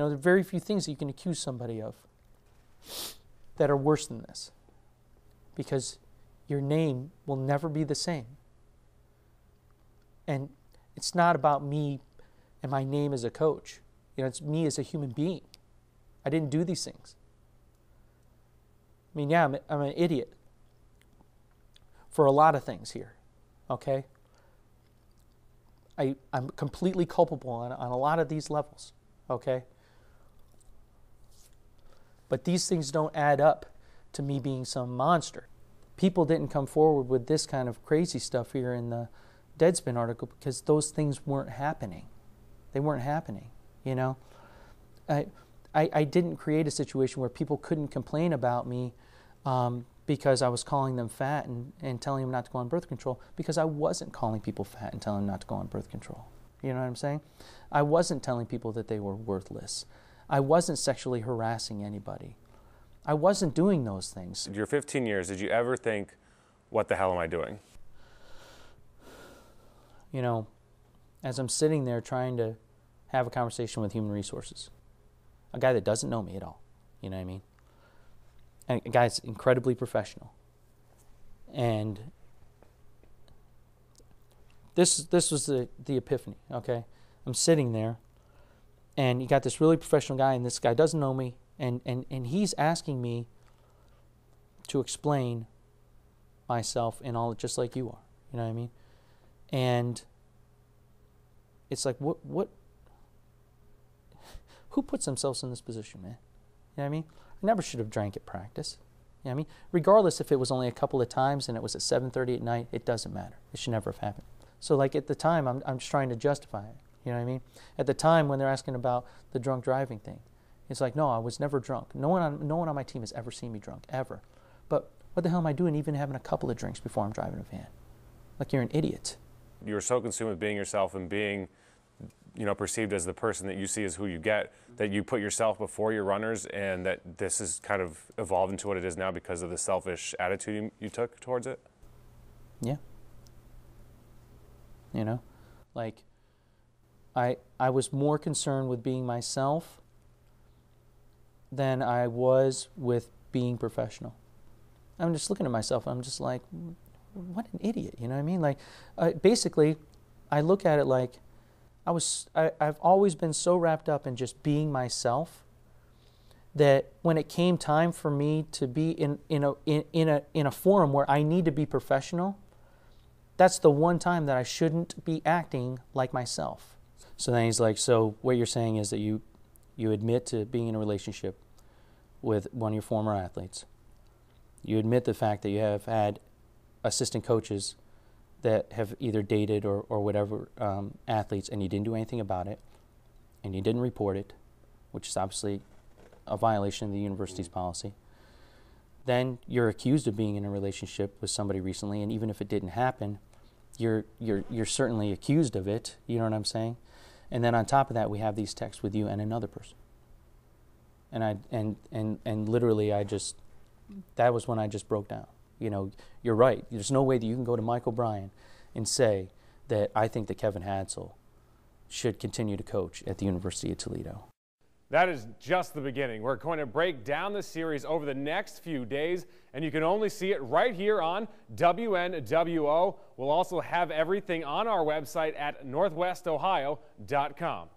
You know, there are very few things that you can accuse somebody of that are worse than this, because your name will never be the same. And it's not about me and my name as a coach. You know, it's me as a human being. I didn't do these things. I mean, yeah, I'm an idiot for a lot of things here, okay? I'm completely culpable on a lot of these levels, okay? But these things don't add up to me being some monster. People didn't come forward with this kind of crazy stuff here in the Deadspin article because those things weren't happening. They weren't happening, you know? I didn't create a situation where people couldn't complain about me because I was calling them fat and telling them not to go on birth control, because I wasn't calling people fat and telling them not to go on birth control. You know what I'm saying? I wasn't telling people that they were worthless. I wasn't sexually harassing anybody. I wasn't doing those things. Your 15 years, did you ever think, what the hell am I doing? You know, as I'm sitting there trying to have a conversation with human resources, a guy that doesn't know me at all, you know what I mean? And a guy that's incredibly professional. And this was the epiphany, okay? I'm sitting there, and you got this really professional guy, and this guy doesn't know me, and he's asking me to explain myself and all, just like you are, you know what I mean? And it's like, what who puts themselves in this position, man? You know what I mean? I never should have drank at practice. You know what I mean? Regardless if it was only a couple of times and it was at 7:30 at night, it doesn't matter. It should never have happened. So like at the time, I'm just trying to justify it. You know what I mean? At the time when they're asking about the drunk driving thing, it's like, no, I was never drunk. No one on my team has ever seen me drunk, ever. But what the hell am I doing even having a couple of drinks before I'm driving a van? Like, you're an idiot. You were so consumed with being yourself and being, you know, perceived as the person that you see as who you get, that you put yourself before your runners, and that this has kind of evolved into what it is now because of the selfish attitude you took towards it? Yeah. You know, like, I was more concerned with being myself than I was with being professional. I'm just looking at myself, and I'm just like, what an idiot, you know what I mean? Like, basically, I look at it like, I've always been so wrapped up in just being myself that when it came time for me to be in a forum where I need to be professional, that's the one time that I shouldn't be acting like myself. So then he's like, so what you're saying is that you admit to being in a relationship with one of your former athletes. You admit the fact that you have had assistant coaches that have either dated or whatever athletes, and you didn't do anything about it, and you didn't report it, which is obviously a violation of the university's policy. Then you're accused of being in a relationship with somebody recently, and even if it didn't happen, you're certainly accused of it. You know what I'm saying? And then on top of that, we have these texts with you and another person. And literally, that was when I just broke down. You know, you're right. There's no way that you can go to Mike O'Brien and say that I think that Kevin Hadsell should continue to coach at the University of Toledo. That is just the beginning. We're going to break down the series over the next few days, and you can only see it right here on WNWO. We'll also have everything on our website at northwestohio.com.